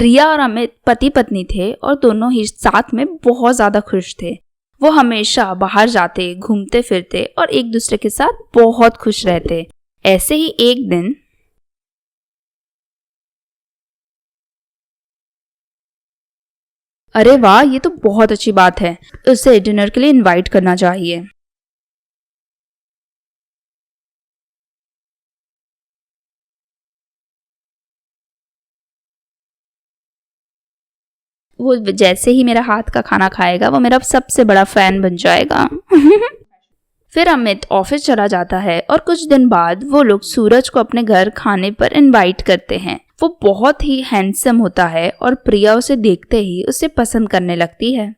रिया और अमित पति पत्नी थे और दोनों ही साथ में बहुत ज्यादा खुश थे। वो हमेशा बाहर जाते, घूमते फिरते और एक दूसरे के साथ बहुत खुश रहते। ऐसे ही एक दिन अरे वाह, ये तो बहुत अच्छी बात है, उसे डिनर के लिए इनवाइट करना चाहिए। वो जैसे ही मेरा हाथ का खाना खाएगा वो मेरा सबसे बड़ा फैन बन जाएगा। फिर अमित ऑफिस चला जाता है और कुछ दिन बाद वो लोग सूरज को अपने घर खाने पर इनवाइट करते हैं। वो बहुत ही हैंडसम होता है और प्रिया उसे देखते ही उसे पसंद करने लगती है।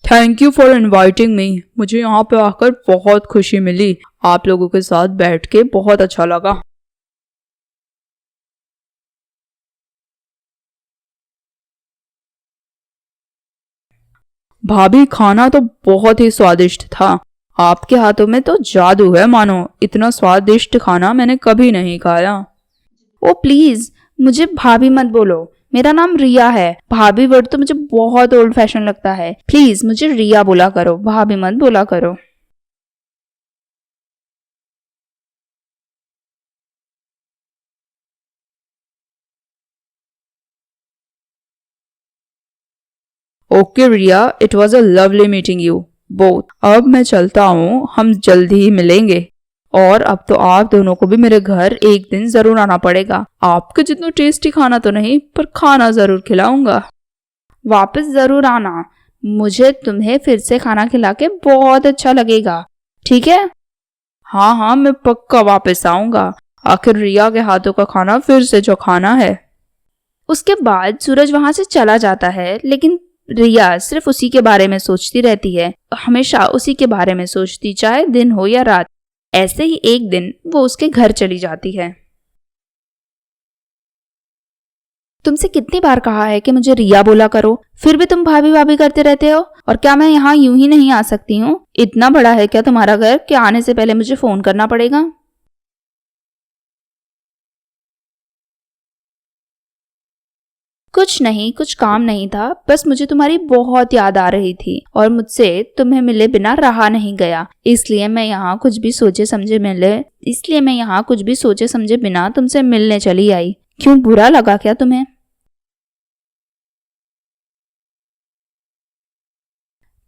Thank you for inviting me. मुझे यहाँ पे आकर बहुत खुशी मिली। आप लोगों के साथ बैठ के बहुत अच्छा लगा। भाभी, खाना तो बहुत ही स्वादिष्ट था। आपके हाथों में तो जादू है मानो। इतना स्वादिष्ट खाना मैंने कभी नहीं खाया। ओ प्लीज, मुझे भाभी मत बोलो, मेरा नाम रिया है। भाभी वर्ड तो मुझे बहुत ओल्ड फैशन लगता है। प्लीज मुझे रिया बोला करो, भाभी मत बोला करो। Okay Riya, it was a lovely meeting you both. अब मैं चलता हूँ, हम जल्दी ही मिलेंगे। और अब तो आप दोनों को भी मेरे घर एक दिन जरूर आना पड़ेगा। आपके जितना टेस्टी खाना तो नहीं, पर खाना जरूर खिलाऊंगा। वापस जरूर आना, मुझे तुम्हें फिर से खाना खिला के बहुत अच्छा लगेगा, ठीक है? हाँ हाँ, मैं पक्का वापस आऊंगा। आखिर रिया के हाथों का खाना फिर से जो खाना है। उसके बाद सूरज वहां से चला जाता है, लेकिन रिया सिर्फ उसी के बारे में सोचती रहती है, हमेशा उसी के बारे में सोचती, चाहे दिन हो या रात। ऐसे ही एक दिन वो उसके घर चली जाती है। तुमसे कितनी बार कहा है कि मुझे रिया बोला करो, फिर भी तुम भाभी भाभी करते रहते हो। और क्या मैं यहाँ यूं ही नहीं आ सकती हूँ? इतना बड़ा है क्या तुम्हारा घर कि आने से पहले मुझे फोन करना पड़ेगा? कुछ नहीं, कुछ काम नहीं था, बस मुझे तुम्हारी बहुत याद आ रही थी और मुझसे तुम्हें मिले बिना रहा नहीं गया। इसलिए मैं यहाँ कुछ भी सोचे समझे बिना तुमसे मिलने चली आई। क्यों, बुरा लगा क्या तुम्हें?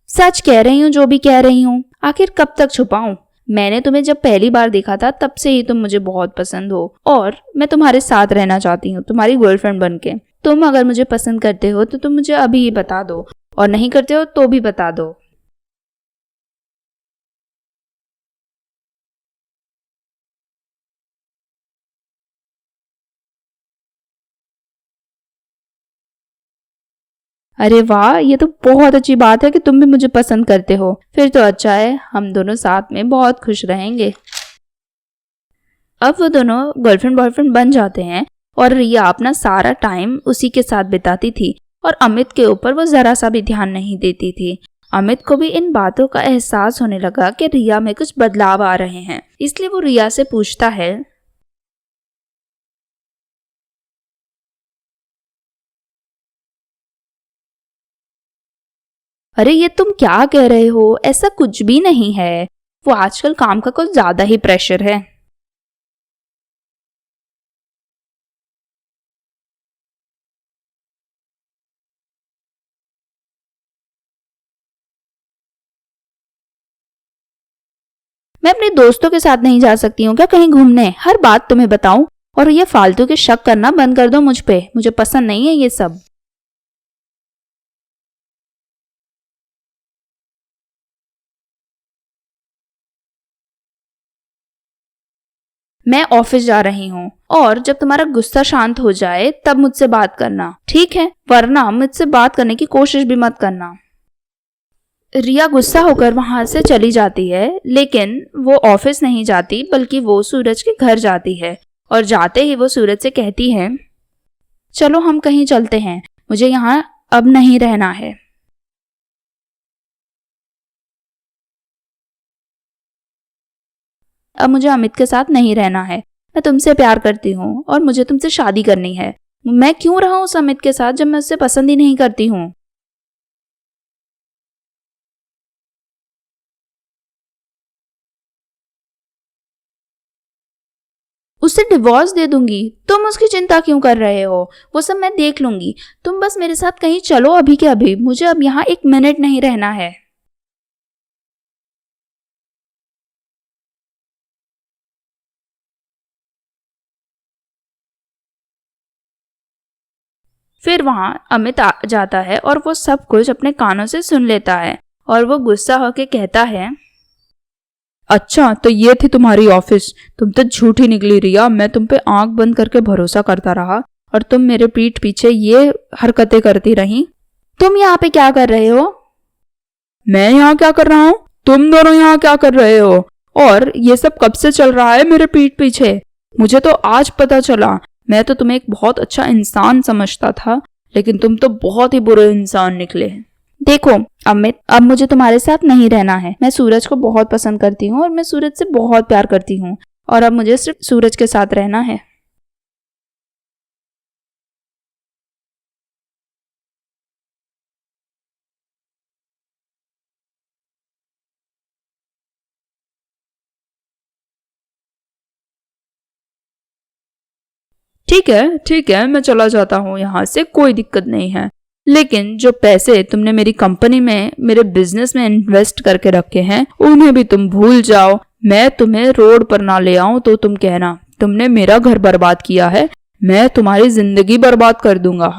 सच कह रही हूँ, जो भी कह रही हूँ। आखिर कब तक छुपाऊं? मैंने तुम्हें जब पहली बार देखा था तब से ही तुम मुझे बहुत पसंद हो और मैं तुम्हारे साथ रहना चाहती हूँ, तुम्हारी गर्लफ्रेंड बनके। तुम अगर मुझे पसंद करते हो तो तुम मुझे अभी ही बता दो, और नहीं करते हो तो भी बता दो। अरे वाह, ये तो बहुत अच्छी बात है कि तुम भी मुझे पसंद करते हो। फिर तो अच्छा है, हम दोनों साथ में बहुत खुश रहेंगे। अब वो दोनों गर्लफ्रेंड बॉयफ्रेंड बन जाते हैं और रिया अपना सारा टाइम उसी के साथ बिताती थी और अमित के ऊपर वो जरा सा भी ध्यान नहीं देती थी। अमित को भी इन बातों का एहसास होने लगा कि रिया में कुछ बदलाव आ रहे हैं, इसलिए वो रिया से पूछता है, अरे ये तुम क्या कह रहे हो? ऐसा कुछ भी नहीं है। वो आजकल काम का कुछ ज्यादा ही प्रेशर है। मैं अपने दोस्तों के साथ नहीं जा सकती हूँ क्या कहीं घूमने? हर बात तुम्हें बताऊं? और ये फालतू के शक करना बंद कर दो मुझ पे, मुझे पसंद नहीं है ये सब। मैं ऑफिस जा रही हूँ और जब तुम्हारा गुस्सा शांत हो जाए तब मुझसे बात करना, ठीक है? वरना मुझसे बात करने की कोशिश भी मत करना। रिया गुस्सा होकर वहां से चली जाती है, लेकिन वो ऑफिस नहीं जाती बल्कि वो सूरज के घर जाती है और जाते ही वो सूरज से कहती है, चलो हम कहीं चलते हैं, मुझे यहाँ अब नहीं रहना है। अब मुझे अमित के साथ नहीं रहना है। मैं तुमसे प्यार करती हूँ और मुझे तुमसे शादी करनी है। मैं क्यों रहा उस अमित के साथ जब मैं उससे पसंद ही नहीं करती हूँ। उससे डिवोर्स दे दूंगी। तुम उसकी चिंता क्यों कर रहे हो? वो सब मैं देख लूंगी। तुम बस मेरे साथ कहीं चलो अभी के अभी। मुझे अब यहाँ 1 मिनट नहीं रहना है। फिर वहां अमित आ जाता है और वो सब कुछ अपने कानों से सुन लेता है और वो गुस्सा होके कहता है, अच्छा तो ये थी तुम्हारी ऑफिस। तुम तो झूठी निकली रिया। मैं तुम पे आंख बंद करके भरोसा करता रहा और तुम मेरे पीठ पीछे ये हरकतें करती रही। तुम यहाँ पे क्या कर रहे हो? मैं यहाँ क्या कर रहा हूँ? तुम दोनों यहाँ क्या कर रहे हो? और ये सब कब से चल रहा है मेरे पीठ पीछे? मुझे तो आज पता चला। मैं तो तुम्हें एक बहुत अच्छा इंसान समझता था, लेकिन तुम तो बहुत ही बुरे इंसान निकले। देखो अमित, अब मुझे तुम्हारे साथ नहीं रहना है। मैं सूरज को बहुत पसंद करती हूँ और मैं सूरज से बहुत प्यार करती हूँ और अब मुझे सिर्फ सूरज के साथ रहना है। ठीक है, मैं चला जाता हूँ यहाँ से, कोई दिक्कत नहीं है। लेकिन जो पैसे तुमने मेरी कंपनी में, मेरे बिजनेस में इन्वेस्ट करके रखे हैं, उन्हें भी तुम भूल जाओ। मैं तुम्हें रोड पर ना ले आऊं तो तुम कहना तुमने मेरा घर बर्बाद किया है। मैं तुम्हारी जिंदगी बर्बाद कर दूंगा।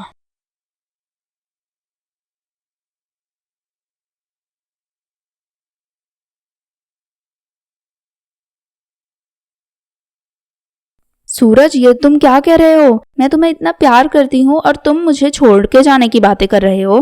सूरज, ये तुम क्या कह रहे हो? मैं तुम्हें इतना प्यार करती हूँ और तुम मुझे छोड़ के जाने की बातें कर रहे हो।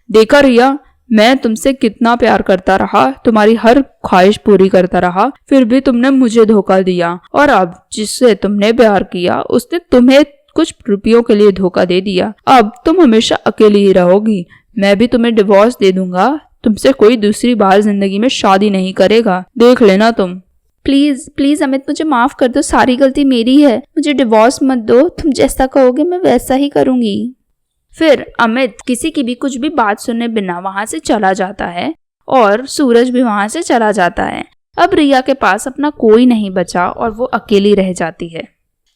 देखा रिया, मैं तुमसे कितना प्यार करता रहा, तुम्हारी हर ख्वाहिश पूरी करता रहा, फिर भी तुमने मुझे धोखा दिया। और अब जिससे तुमने प्यार किया उसने तुम्हें कुछ रुपयों के लिए धोखा दे दिया। अब तुम हमेशा अकेली ही रहोगी। मैं भी तुम्हें डिवोर्स दे दूंगा। तुमसे कोई दूसरी बार जिंदगी में शादी नहीं करेगा, देख लेना तुम। प्लीज प्लीज अमित, मुझे माफ कर दो। सारी गलती मेरी है। मुझे डिवोर्स मत दो। तुम जैसा कहोगे मैं वैसा ही करूंगी। फिर अमित किसी की भी कुछ भी बात सुने बिना वहां से चला जाता है और सूरज भी वहां से चला जाता है। अब रिया के पास अपना कोई नहीं बचा और वो अकेली रह जाती है।